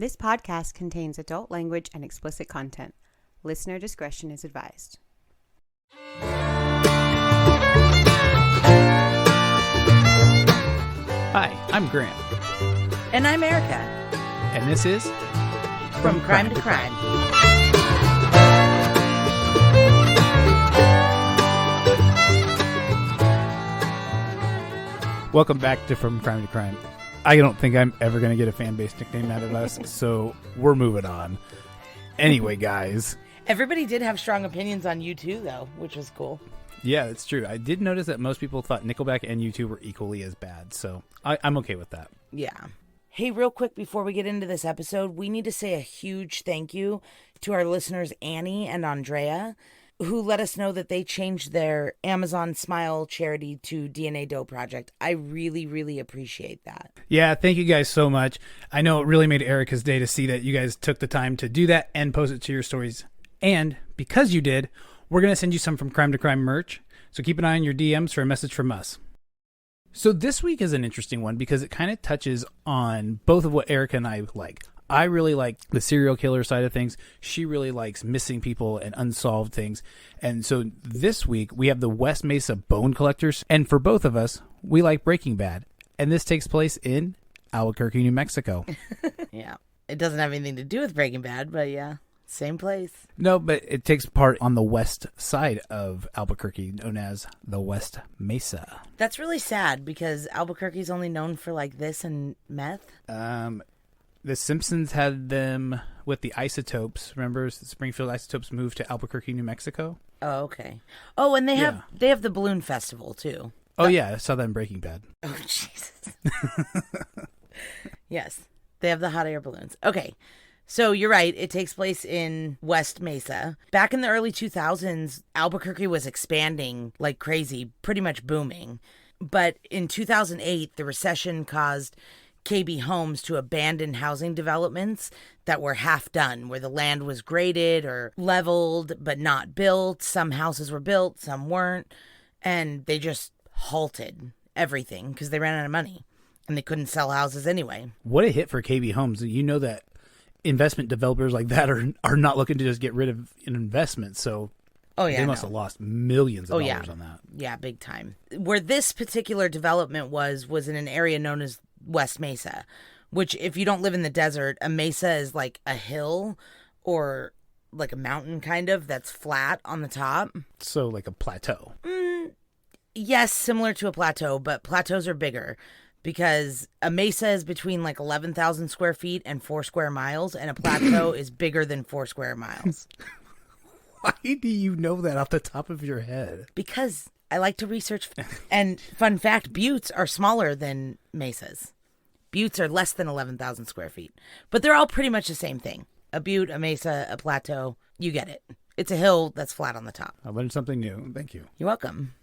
This podcast contains adult language and explicit content. Listener discretion is advised. Hi, I'm Grant. And I'm Erica. And this is From Crime to Crime. Welcome back to From Crime to Crime. I don't think I'm ever going to get a fan base nickname out of us, so we're moving on. Anyway, guys. Everybody did have strong opinions on U2, though, which was cool. Yeah, it's true. I did notice that most people thought Nickelback and U2 were equally as bad, so I'm okay with that. Yeah. Hey, real quick, before we get into this episode, we need to say a huge thank you to our listeners Annie and Andrea, who let us know that they changed their Amazon Smile charity to DNA Dough Project. I really, really appreciate that. Yeah, thank you guys so much. I know it really made Erica's day to see that you guys took the time to do that and post it to your stories. And because you did, we're going to send you some From Crime to Crime merch. So keep an eye on your DMs for a message from us. So this week is an interesting one because it kind of touches on both of what Erica and I like. I really like the serial killer side of things. She really likes missing people and unsolved things. And so this week we have the West Mesa Bone Collectors. And for both of us, we like Breaking Bad. And this takes place in Albuquerque, New Mexico. Yeah. It doesn't have anything to do with Breaking Bad, but yeah, same place. No, but it takes part on the west side of Albuquerque, known as the West Mesa. That's really sad because Albuquerque's only known for like this and meth. The Simpsons had them with the Isotopes. Remember, the Springfield Isotopes moved to Albuquerque, New Mexico? Oh, okay. Oh, and they have the balloon festival too. Oh, yeah, I saw that in Breaking Bad. Oh, Jesus. Yes, they have the hot air balloons. Okay, so you're right. It takes place in West Mesa. Back in the early 2000s, Albuquerque was expanding like crazy, pretty much booming. But in 2008, the recession caused KB Homes to abandon housing developments that were half done, where the land was graded or leveled but not built. Some houses were built, some weren't, and they just halted everything because they ran out of money and they couldn't sell houses anyway. What a hit for KB Homes. You know that investment developers like that are not looking to just get rid of an investment, so they must have lost millions of dollars on that. Yeah, big time. Where this particular development was in an area known as West Mesa, which if you don't live in the desert, a mesa is like a hill or like a mountain kind of that's flat on the top. So like a plateau. Yes, similar to a plateau, but plateaus are bigger because a mesa is between like 11,000 square feet and 4 square miles, and a plateau is bigger than 4 square miles. Why do you know that off the top of your head? Because I like to research. And fun fact, buttes are smaller than mesas. Buttes are less than 11,000 square feet. But they're all pretty much the same thing. A butte, a mesa, a plateau. You get it. It's a hill that's flat on the top. I learned something new. Thank you. You're welcome.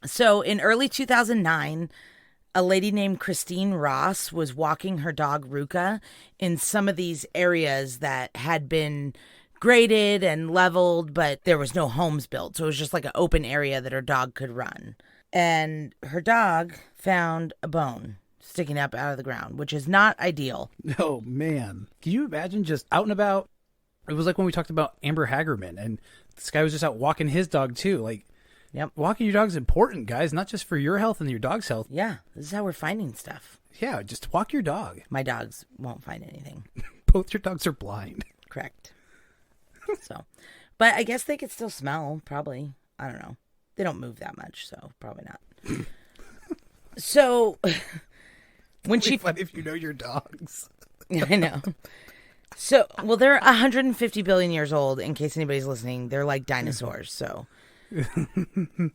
So in early 2009, a lady named Christine Ross was walking her dog Ruka in some of these areas that had been graded and leveled, but there was no homes built. So it was just like an open area that her dog could run. And her dog found a bone sticking up out of the ground, which is not ideal. Oh, man. Can you imagine just out and about? It was like when we talked about Amber Hagerman, and this guy was just out walking his dog, too. Like, yep. Walking your dog's important, guys, not just for your health and your dog's health. Yeah, this is how we're finding stuff. Yeah, just walk your dog. My dogs won't find anything. Both your dogs are blind. Correct. So, but I guess they could still smell, probably. I don't know. They don't move that much, so probably not. So, when she... What if you know your dogs? I know. So, well, they're 150 billion years old, in case anybody's listening. They're like dinosaurs, so...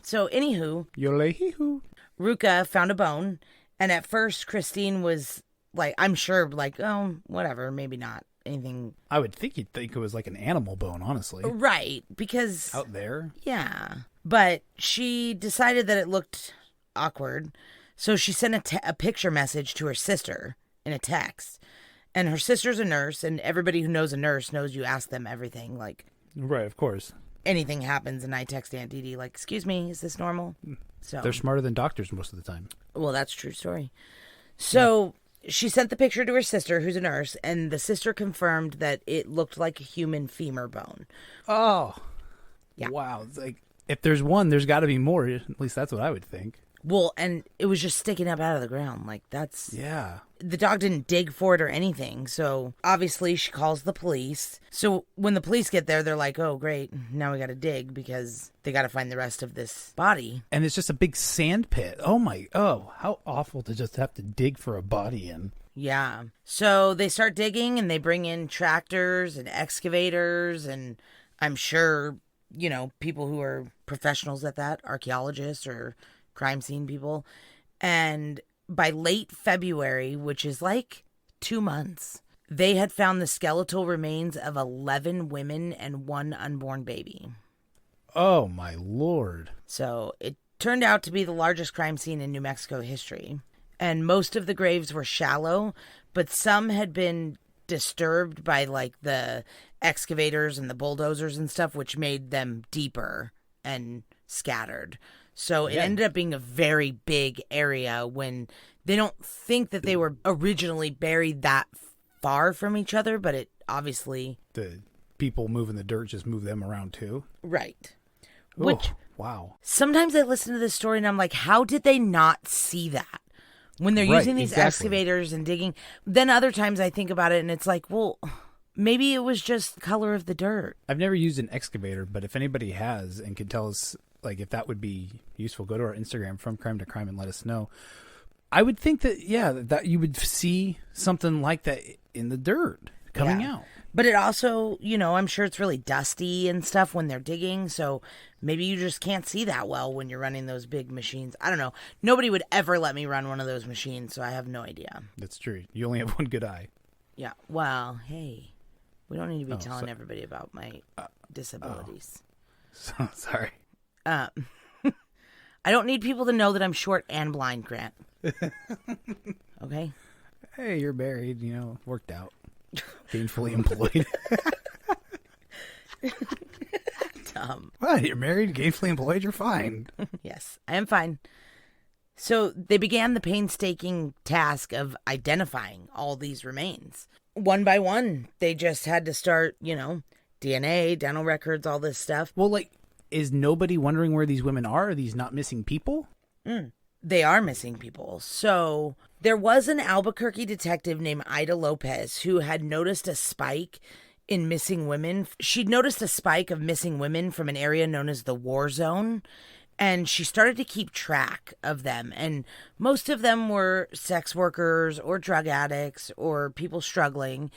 So, anywho... Yolehihu. Ruka found a bone, and at first, Christine was like, I'm sure, like, oh, whatever, maybe not. Anything. I would think you'd think it was like an animal bone, honestly. Right, because... Out there? Yeah. But she decided that it looked awkward, so she sent a picture message to her sister in a text. And her sister's a nurse, and everybody who knows a nurse knows you ask them everything. Like, right, of course. Anything happens, and I text Aunt Dee Dee, like, excuse me, is this normal? So they're smarter than doctors most of the time. Well, that's a true story. So She sent the picture to her sister, who's a nurse, and the sister confirmed that it looked like a human femur bone. Oh. Yeah. Wow. It's like, if there's one, there's got to be more. At least that's what I would think. Well, and it was just sticking up out of the ground. Like, that's... Yeah. The dog didn't dig for it or anything, so obviously she calls the police. So when the police get there, they're like, oh, great, now we gotta dig because they gotta find the rest of this body. And it's just a big sand pit. How awful to just have to dig for a body in. Yeah. So they start digging and they bring in tractors and excavators and I'm sure, people who are professionals at that, archaeologists or crime scene people. And by late February, which is like 2 months, they had found the skeletal remains of 11 women and 1 unborn baby. Oh, my Lord. So it turned out to be the largest crime scene in New Mexico history. And most of the graves were shallow, but some had been disturbed by like the excavators and the bulldozers and stuff, which made them deeper and scattered. So it ended up being a very big area when they don't think that they were originally buried that far from each other, but it obviously... The people moving the dirt just move them around too? Right. Ooh, Which, wow. Sometimes I listen to this story and I'm like, how did they not see that? When they're using these excavators and digging. Then other times I think about it and it's like, well, maybe it was just the color of the dirt. I've never used an excavator, but if anybody has and can tell us, like, if that would be useful, go to our Instagram, From Crime to Crime, and let us know. I would think that, that you would see something like that in the dirt coming out. But it also, I'm sure it's really dusty and stuff when they're digging. So maybe you just can't see that well when you're running those big machines. I don't know. Nobody would ever let me run one of those machines, so I have no idea. That's true. You only have one good eye. Yeah. Well, hey, we don't need to be telling everybody about my disabilities. Sorry. I don't need people to know that I'm short and blind, Grant. Okay? Hey, you're married, worked out. Gainfully employed. Dumb. Well, you're married, gainfully employed, you're fine. Yes, I am fine. So they began the painstaking task of identifying all these remains. One by one, they just had to start, DNA, dental records, all this stuff. Well, is nobody wondering where these women are? Are these not missing people? They are missing people. So there was an Albuquerque detective named Ida Lopez who had noticed a spike in missing women. She'd noticed a spike of missing women from an area known as the War Zone. And she started to keep track of them. And most of them were sex workers or drug addicts or people struggling.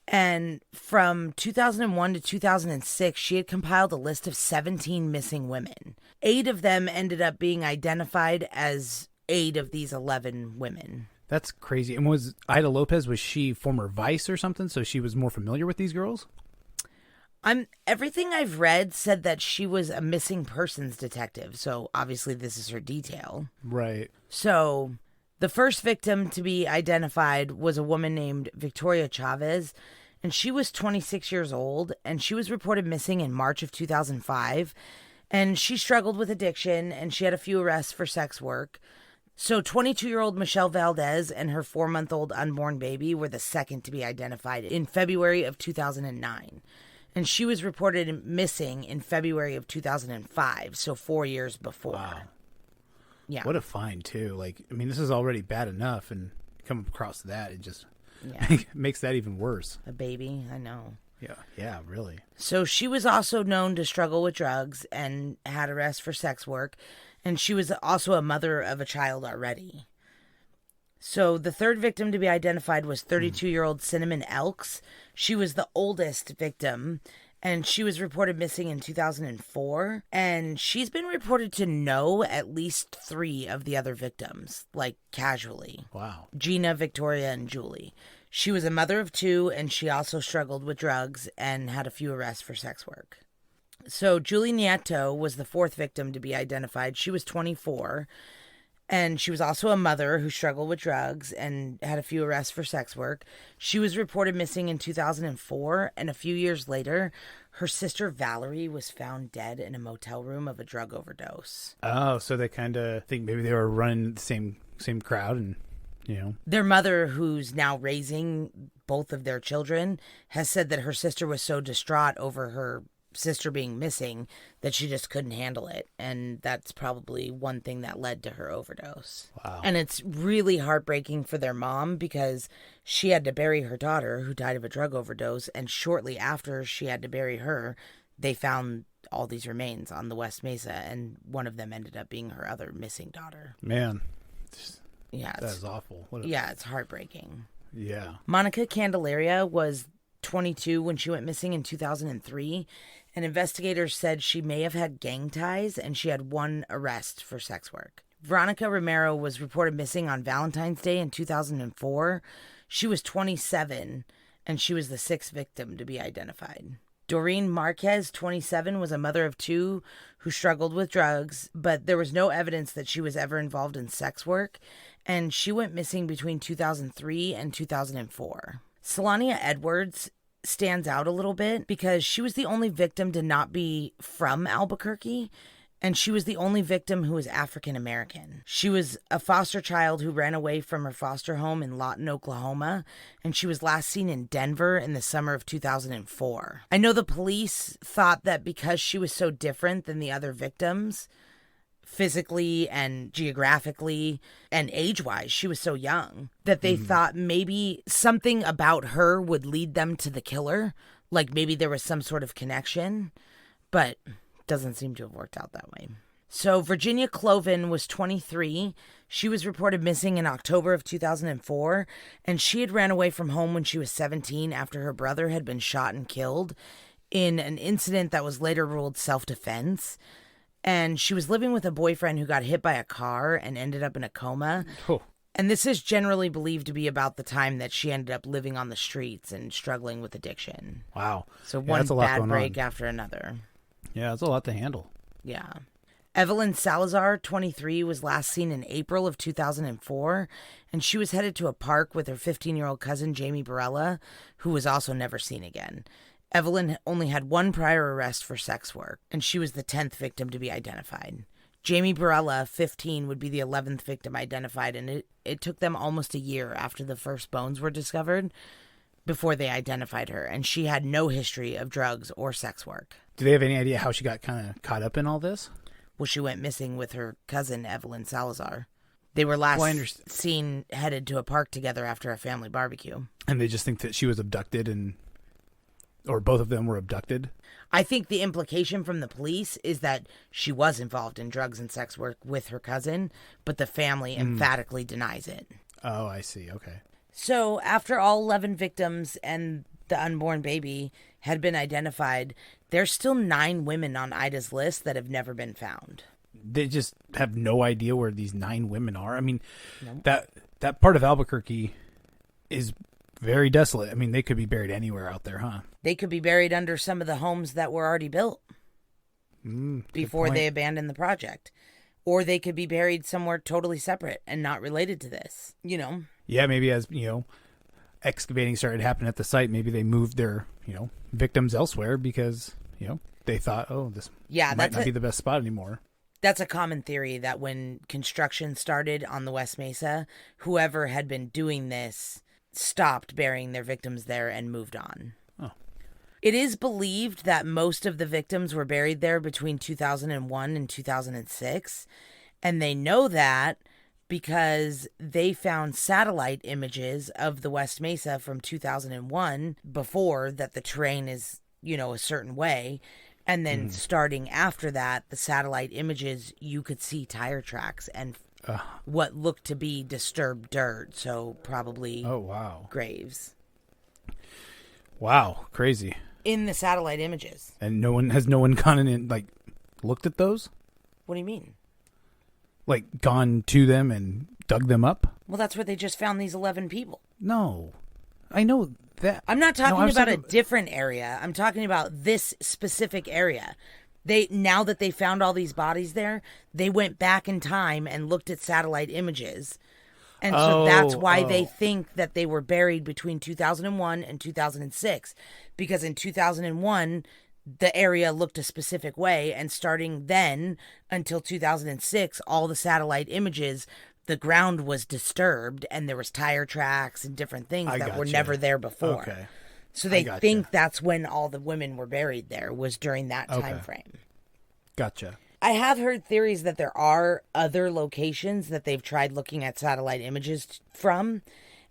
And from 2001 to 2006, she had compiled a list of 17 missing women. 8 of them ended up being identified as 8 of these 11 women. That's crazy. And was Ida Lopez, was she former Vice or something? So she was more familiar with these girls? Everything I've read said that she was a missing persons detective. So obviously this is her detail. Right. So the first victim to be identified was a woman named Victoria Chavez. And she was 26 years old, and she was reported missing in March of 2005. And she struggled with addiction, and she had a few arrests for sex work. So 22-year-old Michelle Valdez and her 4-month-old unborn baby were the second to be identified in February of 2009. And she was reported missing in February of 2005, so 4 years before. Wow. Yeah. What a find, too. This is already bad enough, and come across that, it just makes that even worse. A baby, I know. Yeah, really. So she was also known to struggle with drugs and had arrests for sex work. And she was also a mother of a child already. So the third victim to be identified was 32-year-old Cinnamon Elks. She was the oldest victim, and she was reported missing in 2004. And she's been reported to know at least 3 of the other victims, casually. Wow. Gina, Victoria, and Julie. She was a mother of 2, and she also struggled with drugs and had a few arrests for sex work. So Julie Nieto was the 4th victim to be identified. She was 24, and she was also a mother who struggled with drugs and had a few arrests for sex work. She was reported missing in 2004, and a few years later, her sister Valerie was found dead in a motel room of a drug overdose. Oh, so they kind of think maybe they were running the same crowd and you know. Their mother, who's now raising both of their children, has said that her sister was so distraught over her sister being missing that she just couldn't handle it. And that's probably one thing that led to her overdose. Wow. And it's really heartbreaking for their mom because she had to bury her daughter who died of a drug overdose. And shortly after she had to bury her, they found all these remains on the West Mesa. And one of them ended up being her other missing daughter. Man. Yeah. That is awful. It's heartbreaking. Yeah. Monica Candelaria was 22 when she went missing in 2003, and investigators said she may have had gang ties and she had one arrest for sex work. Veronica Romero was reported missing on Valentine's Day in 2004. She was 27, and she was the sixth victim to be identified. Doreen Marquez, 27, was a mother of two who struggled with drugs, but there was no evidence that she was ever involved in sex work, and she went missing between 2003 and 2004. Selania Edwards stands out a little bit because she was the only victim to not be from Albuquerque, and she was the only victim who was African American. She was a foster child who ran away from her foster home in Lawton, Oklahoma, and she was last seen in Denver in the summer of 2004. I know the police thought that because she was so different than the other victims, physically and geographically and age-wise, she was so young, that they thought maybe something about her would lead them to the killer, like maybe there was some sort of connection, but doesn't seem to have worked out that way. So Virginia Cloven was 23. She was reported missing in October of 2004, and she had ran away from home when she was 17 after her brother had been shot and killed in an incident that was later ruled self-defense. And she was living with a boyfriend who got hit by a car and ended up in a coma. Oh. And this is generally believed to be about the time that she ended up living on the streets and struggling with addiction. Wow. So Yeah, one that's a lot bad going break on. after another. Yeah, it's a lot to handle. Yeah. Evelyn Salazar, 23, was last seen in April of 2004, and she was headed to a park with her 15-year-old cousin, Jamie Barella, who was also never seen again. Evelyn only had one prior arrest for sex work, and she was the 10th victim to be identified. Jamie Barella, 15, would be the 11th victim identified, and it took them almost a year after the first bones were discovered before they identified her, and she had no history of drugs or sex work. Do they have any idea how she got kind of caught up in all this? Well, she went missing with her cousin, Evelyn Salazar. They were last seen headed to a park together after a family barbecue. And they just think that she was abducted or both of them were abducted? I think the implication from the police is that she was involved in drugs and sex work with her cousin, but the family emphatically denies it. Oh, I see. Okay. So after all 11 victims and the unborn baby had been identified, there's still 9 women on Ida's list that have never been found. They just have no idea where these 9 women are. I mean, that part of Albuquerque is very desolate. I mean, they could be buried anywhere out there, huh? They could be buried under some of the homes that were already built before they abandoned the project. Or they could be buried somewhere totally separate and not related to this, you know? Yeah, maybe as, excavating started happening at the site, maybe they moved their, victims elsewhere because, they thought, oh, this might not be the best spot anymore. That's a common theory, that when construction started on the West Mesa, whoever had been doing this stopped burying their victims there and moved on. Oh. It is believed that most of the victims were buried there between 2001 and 2006, and they know that because they found satellite images of the West Mesa from 2001 before that the terrain is, a certain way. And then starting after that, the satellite images, you could see tire tracks and what looked to be disturbed dirt. So probably graves. Wow. Crazy. In the satellite images. And no one gone in and looked at those? What do you mean? Gone to them and dug them up? Well, that's where they just found these 11 people. No. I know that. I'm not talking about a different area. I'm talking about this specific area. Now that they found all these bodies there, they went back in time and looked at satellite images. And so that's why they think that they were buried between 2001 and 2006. Because in 2001, the area looked a specific way. And starting then until 2006, all the satellite images, the ground was disturbed and there was tire tracks and different things that were gotcha. never there before. Okay. So they gotcha. think that's when all the women were buried there, was during that time frame. Gotcha. I have heard theories that there are other locations that they've tried looking at satellite images from,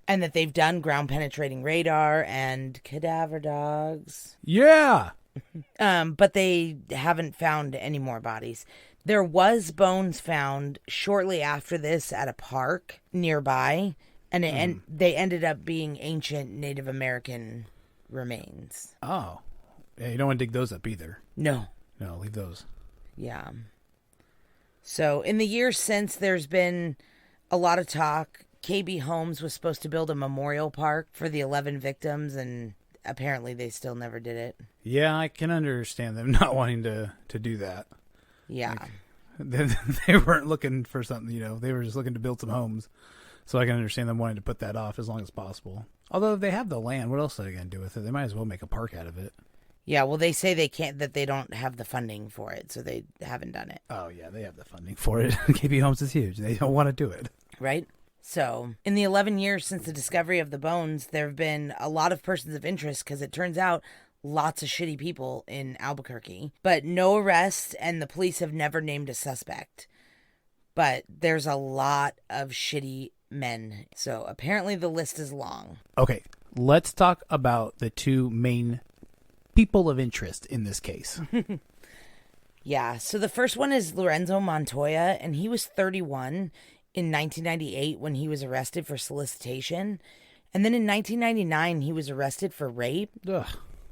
and that they've done ground penetrating radar and cadaver dogs. Yeah. But they haven't found any more bodies. There was bones found shortly after this at a park nearby, and they ended up being ancient Native American remains. Oh. Yeah, you don't want to dig those up either. No. No, leave those. Yeah. So in the years since, there's been a lot of talk. KB Homes was supposed to build a memorial park for the 11 victims, and apparently they still never did it. Yeah, I can understand them not wanting to do that. Yeah. They weren't looking for something, they were just looking to build some homes. So I can understand them wanting to put that off as long as possible. Although if they have the land, what else are they going to do with it? They might as well make a park out of it. Yeah, well, they say that they don't have the funding for it, so they haven't done it. Oh, yeah, they have the funding for it. KB Homes is huge. They don't want to do it. Right? So, in the 11 years since the discovery of the bones, there have been a lot of persons of interest because it turns out lots of shitty people in Albuquerque, but no arrests, and the police have never named a suspect. But there's a lot of shitty men, so apparently the list is long. Okay, let's talk about the two main people of interest in this case. Yeah, so the first one is Lorenzo Montoya, and he was 31 in 1998 when he was arrested for solicitation. And then in 1999, he was arrested for rape. Ugh,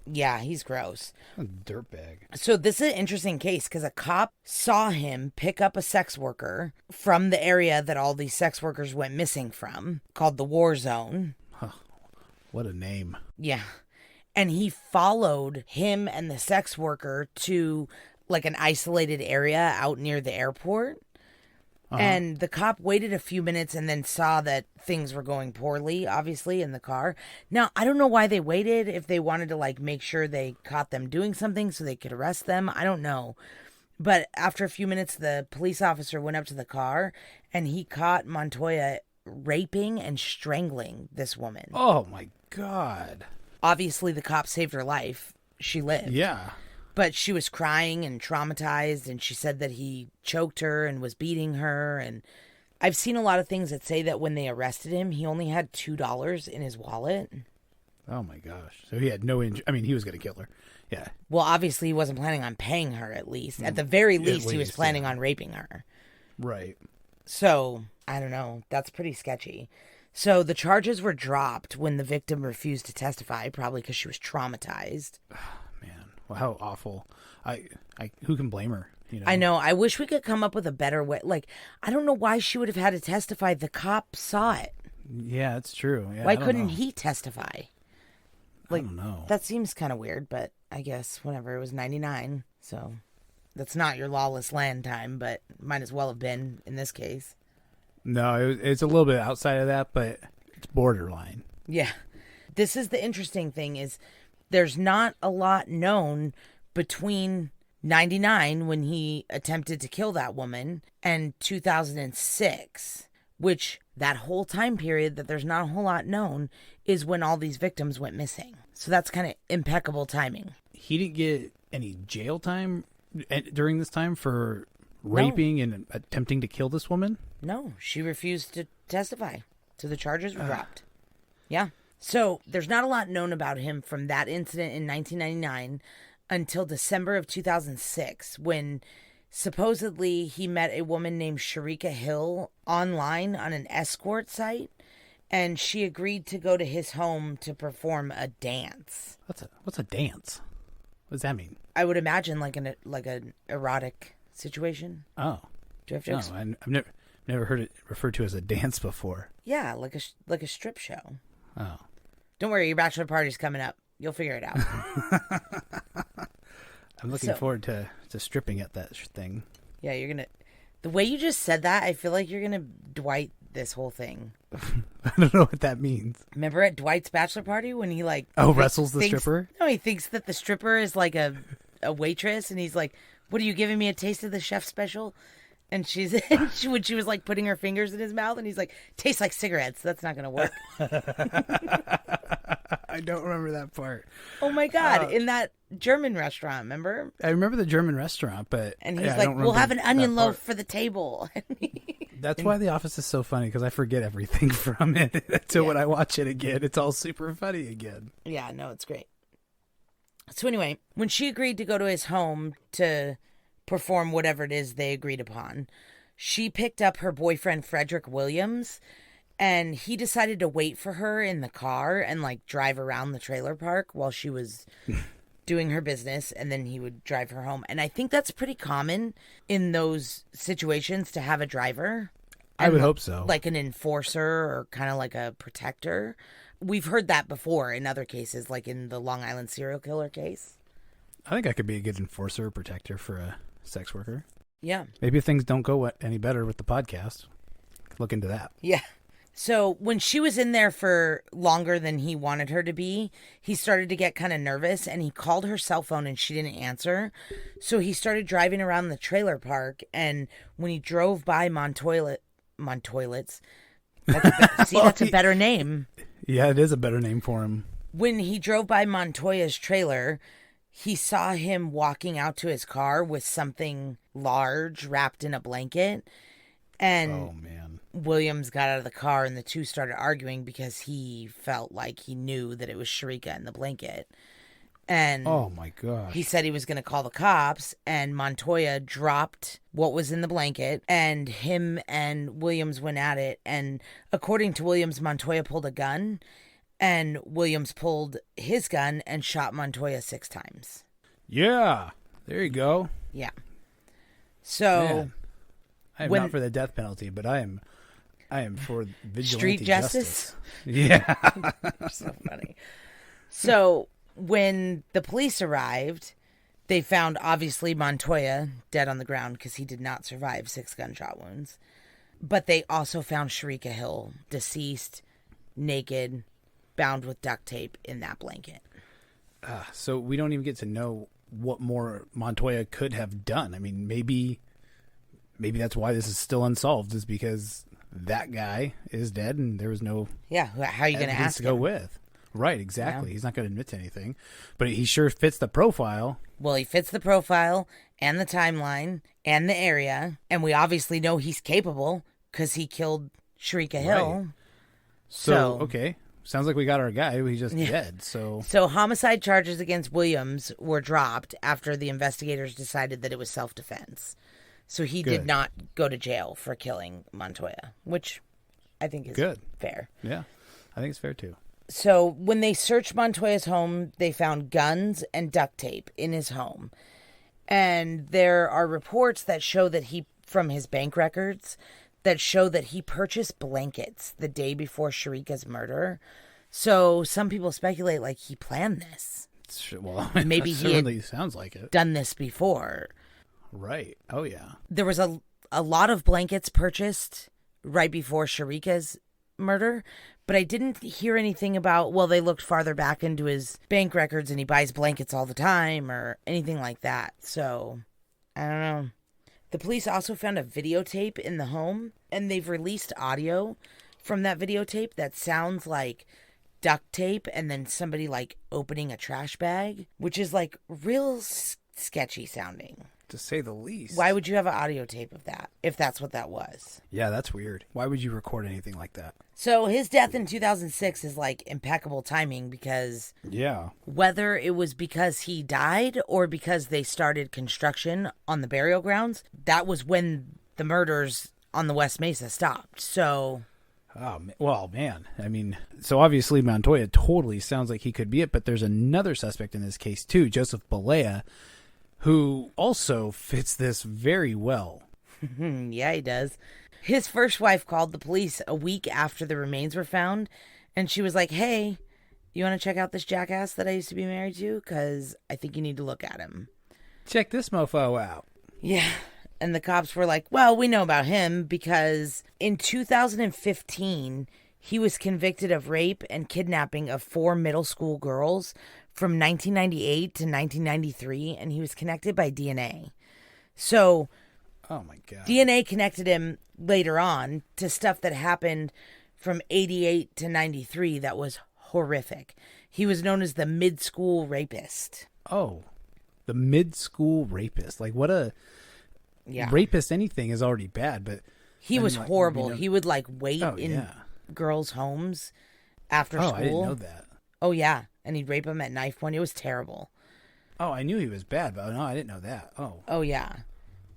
Yeah, he's gross. a dirtbag. So this is an interesting case because a cop saw him pick up a sex worker from the area that all these sex workers went missing from, called the War Zone. What a name. Yeah. And he followed him and the sex worker to like an isolated area out near the airport. And the cop waited a few minutes and then saw that things were going poorly, obviously, in the car. Now, I don't know why they waited, if they wanted to, like, make sure they caught them doing something so they could arrest them. I don't know. But after a few minutes, the police officer went up to the car and he caught Montoya raping and strangling this woman. Oh, my God. Obviously, the cop saved her life. She lived. Yeah. But she was crying and traumatized, and she said that he choked her and was beating her. And I've seen a lot of things that say that when they arrested him, he only had $2 in his wallet. Oh, my gosh. So he had no I mean, he was going to kill her. Yeah. Well, obviously, he wasn't planning on paying her, at least. At the very least, he was planning on raping her. Right. So, I don't know. That's pretty sketchy. So the charges were dropped when the victim refused to testify, probably because she was traumatized. Man, well, how awful. Who can blame her? I know. I wish we could come up with a better way. Like, I don't know why she would have had to testify. The cop saw it. Yeah, that's true. Yeah, Why couldn't he testify? Like, I don't know. that seems kind of weird, but I guess whatever. It was 99, so that's not your lawless land time, but might as well have been in this case. No, it's a little bit outside of that, but it's borderline. Yeah. This is the interesting thing is there's not a lot known between 99 when he attempted to kill that woman and 2006, which that whole time period that there's not a whole lot known is when all these victims went missing. So that's kind of impeccable timing. He didn't get any jail time during this time for raping and attempting to kill this woman? No, she refused to testify. So the charges were dropped. Yeah. So there's not a lot known about him from that incident in 1999 until December of 2006, when supposedly he met a woman named Sharika Hill online on an escort site, and she agreed to go to his home to perform a dance. What's a dance? What does that mean? I would imagine like an erotic situation. Oh, Do you have to no, I've never heard it referred to as a dance before. Yeah, like a strip show. Oh, Don't worry, your bachelor party's coming up. You'll figure it out. I'm looking forward to stripping at that thing. Yeah, you're gonna. The way you just said that, I feel like you're gonna Dwight this whole thing. I don't know what that means. Remember at Dwight's bachelor party when he like wrestles the thinks, stripper? No, he thinks that the stripper is like a waitress, and he's like, "What are you giving me a taste of the chef special?" And when she was like putting her fingers in his mouth, and he's like, tastes like cigarettes. That's not going to work. I don't remember that part. Oh my God. In that German restaurant, remember? I remember the German restaurant, but And he's I like, don't we'll remember have an onion that part. loaf for the table. That's why The Office is so funny, because I forget everything from it until when I watch it again. It's all super funny again. Yeah, no, it's great. So anyway, when she agreed to go to his home to perform whatever it is they agreed upon, she picked up her boyfriend, Frederick Williams, and he decided to wait for her in the car and like drive around the trailer park while she was doing her business, and then he would drive her home. And I think that's pretty common in those situations to have a driver. I would hope so. Like an enforcer or kind of like a protector. We've heard that before in other cases, like in the Long Island serial killer case. I think I could be a good enforcer or protector for a sex worker. Yeah. Maybe if things don't go any better with the podcast, look into that. Yeah. So when she was in there for longer than he wanted her to be, he started to get kind of nervous, and he called her cell phone and she didn't answer. So he started driving around the trailer park, and when he drove by Montoilets, that's a better name. Yeah, it is a better name for him. When he drove by Montoya's trailer, he saw him walking out to his car with something large wrapped in a blanket. And Oh, man. Williams got out of the car, and the two started arguing because he felt like he knew that it was Sharika in the blanket. And Oh, my gosh. he said he was going to call the cops, and Montoya dropped what was in the blanket, and him and Williams went at it. And according to Williams, Montoya pulled a gun, and Williams pulled his gun and shot Montoya 6 times. Yeah. There you go. Yeah. So Man. I am not for the death penalty, but I am for vigilante street justice. Yeah. So funny. So when the police arrived, they found obviously Montoya dead on the ground because he did not survive 6 gunshot wounds. But they also found Sharika Hill deceased, naked, bound with duct tape in that blanket. So we don't even get to know what more Montoya could have done. I mean, maybe that's why this is still unsolved, is because that guy is dead and there was no How are you going to ask to go him? with. Right, exactly. Yeah. He's not going to admit to anything, but he sure fits the profile. Well, he fits the profile and the timeline and the area, and we obviously know he's capable because he killed Sharika Hill. Right. So okay, sounds like we got our guy. He's just dead. So homicide charges against Williams were dropped after the investigators decided that it was self-defense. So he did not go to jail for killing Montoya, which I think is good. Fair. Yeah, I think it's fair too. So when they searched Montoya's home, they found guns and duct tape in his home. And there are reports that show that from his bank records, that show that he purchased blankets the day before Sharika's murder. So some people speculate like he planned this. Well, Maybe he certainly sounds like it. Done this before. Right. Oh yeah. There was a lot of blankets purchased right before Sharika's murder, but I didn't hear anything about, well, they looked farther back into his bank records and he buys blankets all the time or anything like that. So, I don't know. The police also found a videotape in the home, and they've released audio from that videotape that sounds like duct tape and then somebody like opening a trash bag, which is like real sketchy sounding. To say the least. Why would you have an audio tape of that if that's what that was? Yeah, that's weird. Why would you record anything like that? So his death in 2006 is like impeccable timing because whether it was because he died or because they started construction on the burial grounds, that was when the murders on the West Mesa stopped. So... Oh, well, man. I mean, so obviously Montoya totally sounds like he could be it, but there's another suspect in this case too, Joseph Balea, who also fits this very well. Yeah, he does. His first wife called the police a week after the remains were found, and she was like, hey, you want to check out this jackass that I used to be married to? Because I think you need to look at him. Check this mofo out. Yeah. And the cops were like, well, we know about him because in 2015, he was convicted of rape and kidnapping of 4 middle school girls from 1998 to 1993, and he was connected by DNA. So Oh my God. DNA connected him later on to stuff that happened from 88 to 93 that was horrific. He was known as the mid-school rapist. Oh, the mid-school rapist. Like, what a rapist anything is already bad, but he was horrible. You know, he would like wait in girls' homes after school. I didn't know that. Oh yeah, and he'd rape them at knife point. It was terrible. Oh, I knew he was bad, but no, I didn't know that. Oh yeah.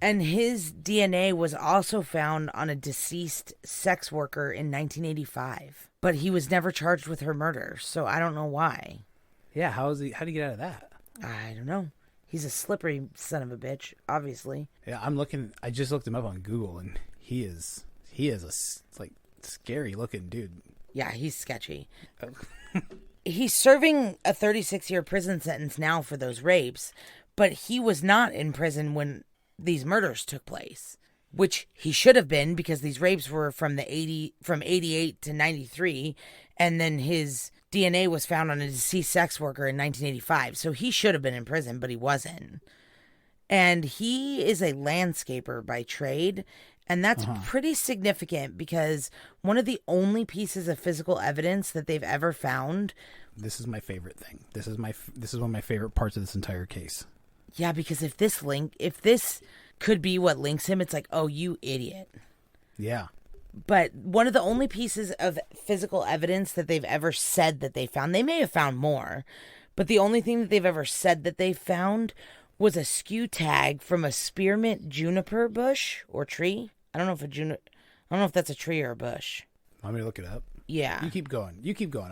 And his DNA was also found on a deceased sex worker in 1985, but he was never charged with her murder, so I don't know why. Yeah, how did he get out of that? I don't know. He's a slippery son of a bitch, obviously. Yeah, I just looked him up on Google, and he is a like scary looking dude. Yeah, he's sketchy. He's serving a 36-year prison sentence now for those rapes, but he was not in prison when these murders took place, which he should have been because these rapes were from 88 to 93, and then his DNA was found on a deceased sex worker in 1985. So he should have been in prison, but he wasn't. And he is a landscaper by trade, and that's pretty significant because one of the only pieces of physical evidence that they've ever found. This is my favorite thing. This is one of my favorite parts of this entire case. Yeah, because if this could be what links him, it's like, oh, you idiot. Yeah. But one of the only pieces of physical evidence that they've ever said that they found, they may have found more, but the only thing that they've ever said that they found was a skew tag from a spearmint juniper bush or tree. I don't know if that's a tree or a bush. Want me to look it up? Yeah. You keep going.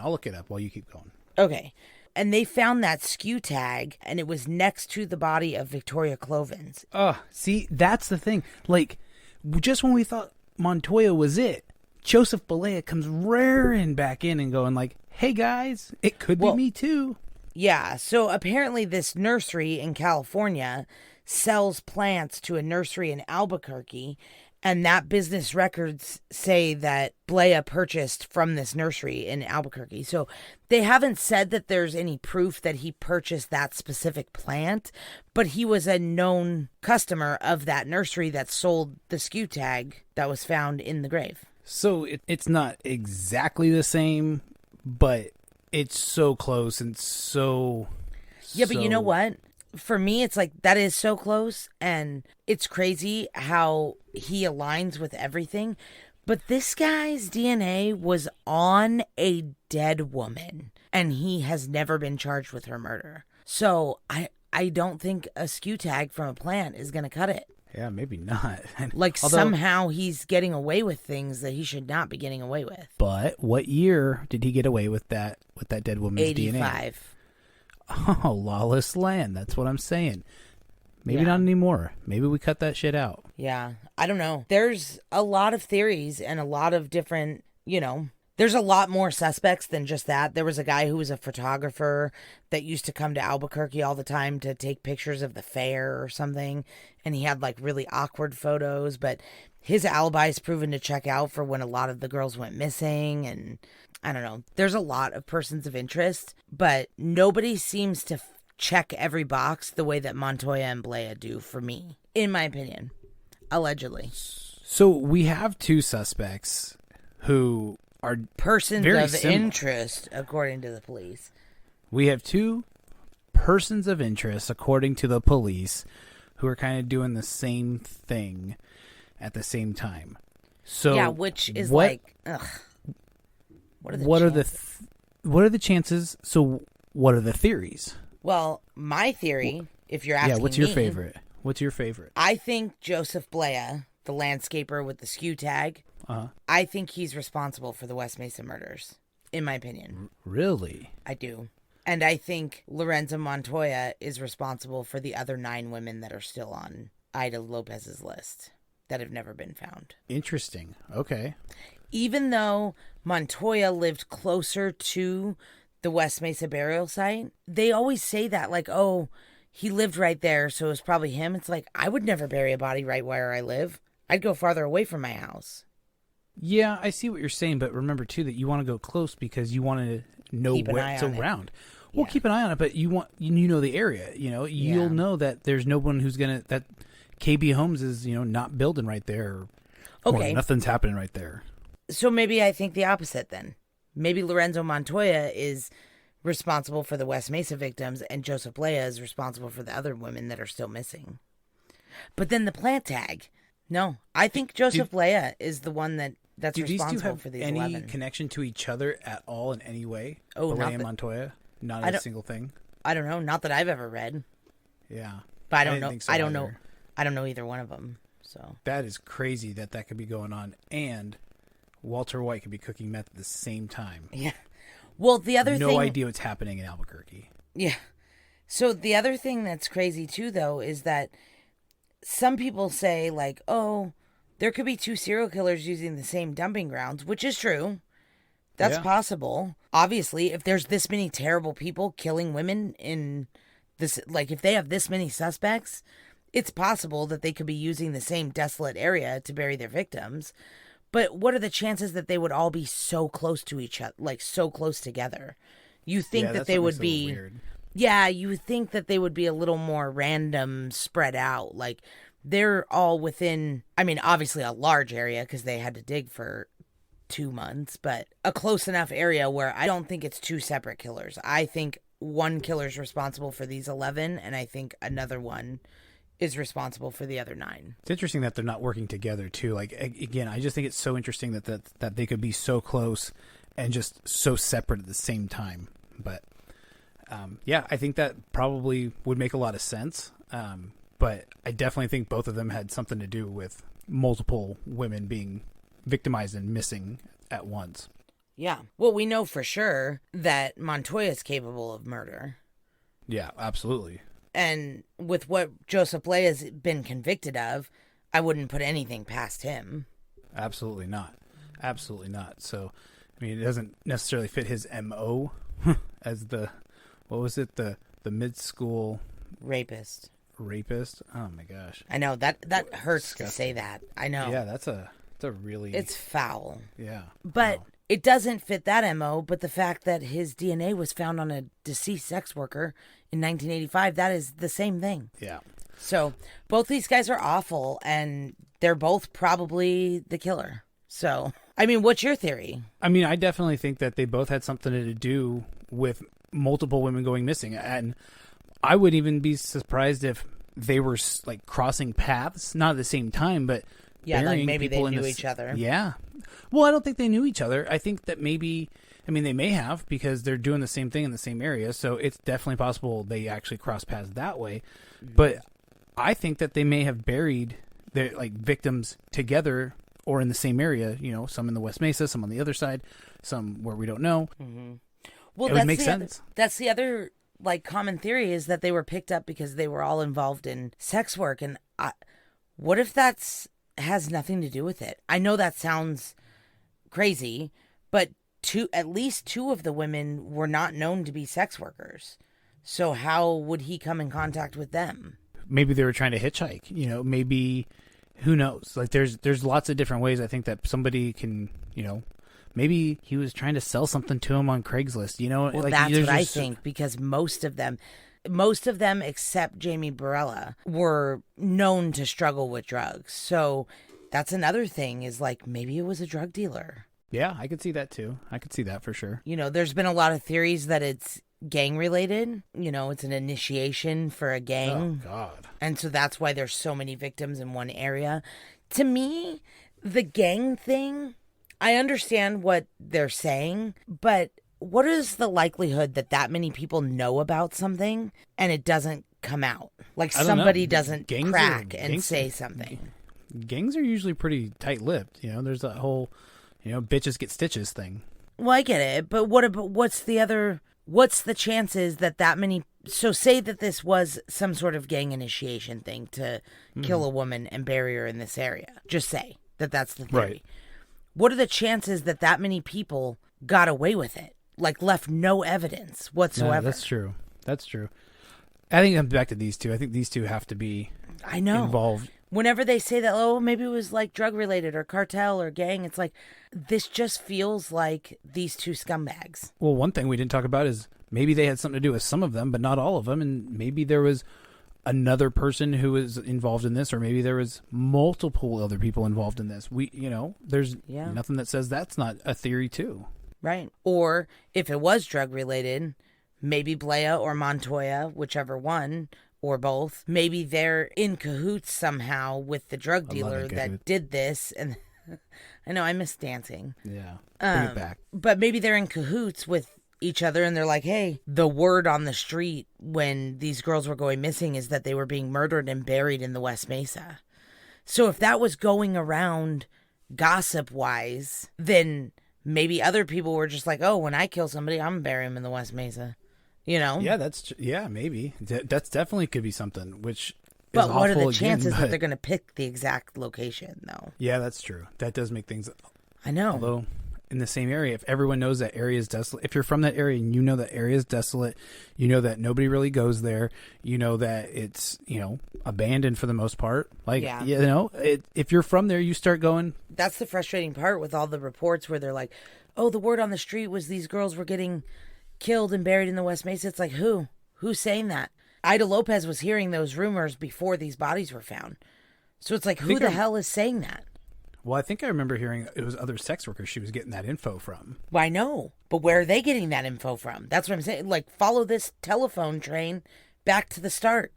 I'll look it up while you keep going. Okay. And they found that skew tag, and it was next to the body of Victoria Clovens. See, that's the thing. Like, just when we thought Montoya was it, Joseph Balea comes raring back in and going like, hey guys, it could be me too. Yeah, so apparently this nursery in California sells plants to a nursery in Albuquerque, and that business records say that Balea purchased from this nursery in Albuquerque. So they haven't said that there's any proof that he purchased that specific plant, but he was a known customer of that nursery that sold the skew tag that was found in the grave. So it's not exactly the same, but it's so close and so... Yeah, but you know what? For me, it's like that is so close, and it's crazy how he aligns with everything. But this guy's DNA was on a dead woman, and he has never been charged with her murder. So I don't think a skew tag from a plant is going to cut it. Yeah, maybe not. Somehow he's getting away with things that he should not be getting away with. But what year did he get away with that dead woman's 85. DNA? 85. Oh, lawless land. That's what I'm saying. Maybe not anymore. Maybe we cut that shit out. Yeah. I don't know. There's a lot of theories and a lot of different, there's a lot more suspects than just that. There was a guy who was a photographer that used to come to Albuquerque all the time to take pictures of the fair or something. And he had like really awkward photos, but his alibi is proven to check out for when a lot of the girls went missing. And I don't know. There's a lot of persons of interest, but nobody seems to check every box the way that Montoya and Balea do for me, in my opinion, allegedly. So we have two suspects who are persons very of similar. interest, according to the police. We have two persons of interest, according to the police, who are kind of doing the same thing at the same time. So yeah, which is like, ugh. What are the chances? So what are the theories? Well, my theory, if you're asking me... Yeah, what's your favorite? What's your favorite? I think Joseph Balea, the landscaper with the skew tag, I think he's responsible for the West Mesa murders, in my opinion. Really? I do. And I think Lorenzo Montoya is responsible for the other 9 women that are still on Ida Lopez's list that have never been found. Interesting. Okay. Even though Montoya lived closer to the West Mesa burial site, they always say that, like, oh, he lived right there, so it was probably him. It's like, I would never bury a body right where I live. I'd go farther away from my house. Yeah, I see what you're saying, but remember, too, that you want to go close because you want to know where it's around. Well, keep an eye on it, but you know the area. You'll know that there's no one who's going to... that KB Homes is, not building right there. Okay. Or nothing's happening right there. So maybe I think the opposite then. Maybe Lorenzo Montoya is responsible for the West Mesa victims and Joseph Lea is responsible for the other women that are still missing. But then the plant tag. No, I think Joseph Lea is the one that's Do these two responsible have for these any 11. connection to each other at all in any way? Oh, Lea not and that- Montoya? Not I a don't- single thing? I don't know. Not that I've ever read. Yeah. But I don't didn't know. think so I don't know. either. I don't know either one of them. So That is crazy that could be going on. And Walter White could be cooking meth at the same time. yeah. Well, the other No thing. idea what's happening in Albuquerque. Yeah. So the other thing that's crazy too, though, is that some people say like, oh, there could be two serial killers using the same dumping grounds, which is true. That's Yeah. possible. Obviously, if there's this many terrible people killing women in this, like if they have this many suspects, it's possible that they could be using the same desolate area to bury their victims. But what are the chances that they would all be so close to each other, like so close together? You think Yeah, that that's they what would makes it a little be, weird. yeah, you would think that they would be a little more random, spread out. Like they're all within, I mean, obviously a large area because they had to dig for 2 months, but a close enough area where I don't think it's two separate killers. I think one killer's responsible for these 11, and I think another one is responsible for the other 9. It's interesting that they're not working together too. Like again, I just think it's so interesting that they could be so close and just so separate at the same time. But yeah, I think that probably would make a lot of sense. But I definitely think both of them had something to do with multiple women being victimized and missing at once. Yeah. Well, we know for sure that Montoya is capable of murder. Yeah, absolutely. And with what Joseph Lea has been convicted of, I wouldn't put anything past him. Absolutely not. Absolutely not. So, I mean, it doesn't necessarily fit his MO as the, what was it? The mid-school Rapist. rapist. Oh my gosh. I know that hurts to Disgusting. say that. I know. Yeah, that's a really, It's foul. yeah. But No. it doesn't fit that MO, but the fact that his DNA was found on a deceased sex worker in 1985, that is the same thing. Yeah. So both these guys are awful, and they're both probably the killer. So, I mean, what's your theory? I mean, I definitely think that they both had something to do with multiple women going missing. And I would even be surprised if they were like crossing paths, not at the same time, but Yeah, like burying maybe they people in knew this- each other. Yeah. Well, I don't think they knew each other. I think that maybe, I mean, they may have because they're doing the same thing in the same area. So it's definitely possible they actually cross paths that way. But I think that they may have buried their like victims together or in the same area. You know, some in the West Mesa, some on the other side, some where we don't know. Well, It would make the sense. That's the other like common theory is that they were picked up because they were all involved in sex work, and what if that's has nothing to do with it? I know that sounds crazy, but at least two of the women were not known to be sex workers. So how would he come in contact with them? Maybe they were trying to hitchhike. You know, maybe who knows? Like there's lots of different ways. I think that somebody can, you know, maybe he was trying to sell something to him on Craigslist. You know, Well, like, that's there's what I just- think, because most of them except Jamie Barella were known to struggle with drugs. So that's another thing is like maybe it was a drug dealer. Yeah, I could see that too. I could see that for sure. You know, there's been a lot of theories that it's gang related. You know, it's an initiation for a Oh gang. God. And so that's why there's so many victims in one area. To me, the gang thing, I understand what they're saying, but what is the likelihood that many people know about something and it doesn't come out? Like I don't know. somebody doesn't Gangs are- crack and gangs- say something. Gangs are usually pretty tight-lipped. You know, there's that whole, you know, bitches get stitches thing. Well, I get it, but what's the chances that many, so say that this was some sort of gang initiation thing to kill a woman and bury her in this area. Just say that's the theory. Right. What are the chances that many people got away with it? Like left no evidence whatsoever. No, that's true. That's true. I think it comes back to these two. I think these two have to be I know. involved. Whenever they say that, oh, maybe it was like drug related or cartel or gang, it's like, this just feels like these two scumbags. Well, one thing we didn't talk about is maybe they had something to do with some of them, but not all of them, and maybe there was another person who was involved in this, or maybe there was multiple other people involved in this. There's nothing that says that's not a theory too. Right. Or if it was drug related, maybe Blea or Montoya, whichever one, or both, maybe they're in cahoots somehow with the drug dealer that did this. And I know I miss dancing. Yeah. Bring it back. But maybe they're in cahoots with each other and they're like, hey, the word on the street when these girls were going missing is that they were being murdered and buried in the West Mesa. So if that was going around gossip wise, then maybe other people were just like, oh, when I kill somebody, I'm gonna bury him in the West Mesa. Yeah, maybe that's definitely could be something. Which, but what are the chances that they're going to pick the exact location, though? Yeah, that's true. That does make things. I know. Although in the same area, if everyone knows that area is desolate, if you're from that area and you know that area is desolate, you know that nobody really goes there, you know that it's abandoned for the most part. If you're from there, you start going. That's the frustrating part with all the reports where they're like, oh, the word on the street was these girls were getting killed and buried in the West Mesa. It's like, who's saying that? Ida Lopez was hearing those rumors before these bodies were found. So it's like, who the hell is saying that? Well, I think I remember hearing it was other sex workers she was getting that info from. Well, I know, but where are they getting that info from? That's what I'm saying. Like, follow this telephone train back to the start.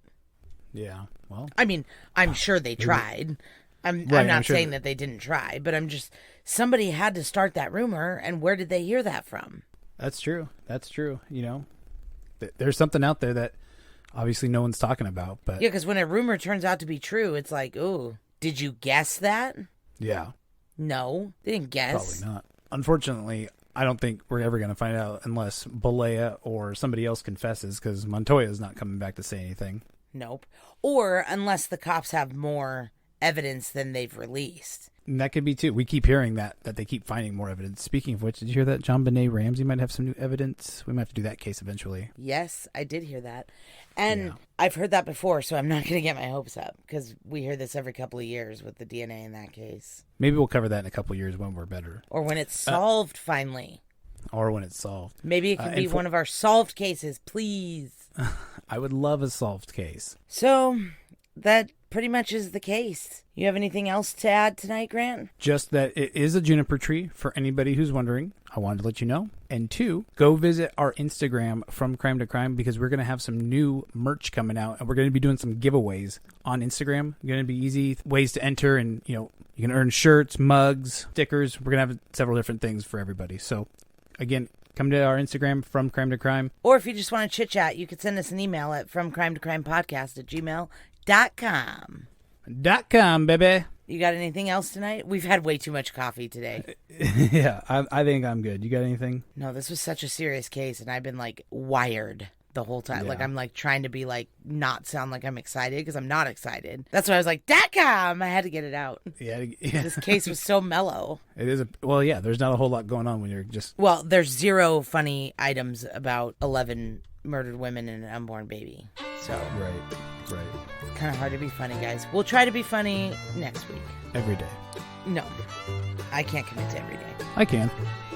Yeah, well. I mean, I'm sure they tried. I'm not saying that they didn't try, but I'm just, somebody had to start that rumor, and where did they hear that from? That's true. There's something out there that obviously no one's talking about. But yeah, because when a rumor turns out to be true, it's like, ooh, did you guess that? Yeah. No, they didn't guess. Probably not. Unfortunately, I don't think we're ever going to find out unless Balea or somebody else confesses, because Montoya is not coming back to say anything. Nope. Or unless the cops have more evidence than they've released. And that could be too. We keep hearing that they keep finding more evidence. Speaking of which, did you hear that John Benet Ramsey might have some new evidence? We might have to do that case eventually. Yes, I did hear that. And I've heard that before, so I'm not going to get my hopes up, because we hear this every couple of years with the DNA in that case. Maybe we'll cover that in a couple of years when we're better. Or when it's solved finally. Or when it's solved. Maybe it could be one of our solved cases, please. I would love a solved case. So that pretty much is the case. You have anything else to add tonight, Grant? Just that it is a juniper tree, for anybody who's wondering. I wanted to let you know. And 2, go visit our Instagram, From Crime to Crime, because we're going to have some new merch coming out, and we're going to be doing some giveaways on Instagram. Going to be easy ways to enter, and you can earn shirts, mugs, stickers. We're going to have several different things for everybody. So again, come to our Instagram, From Crime to Crime. Or if you just want to chit chat, you could send us an email at fromcrimetocrimepodcast@gmail.com. .com, baby. You got anything else tonight? We've had way too much coffee today. Yeah, I think I'm good. You got anything? No, this was such a serious case, and I've been wired the whole time. Yeah. I'm trying to be not sound like I'm excited, because I'm not excited. That's why I was like, .com. I had to get it out. Yeah. This case was so mellow. It is there's not a whole lot going on when you're just. Well, there's 0 funny items about 11 murdered women and an unborn baby. So Right. It's kind of hard to be funny, guys. We'll try to be funny next week. Every day. No, I can't commit to every day. I can.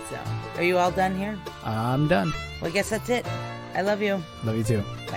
So, are you all done here? I'm done. Well, I guess that's it. I love you. Love you too. Bye.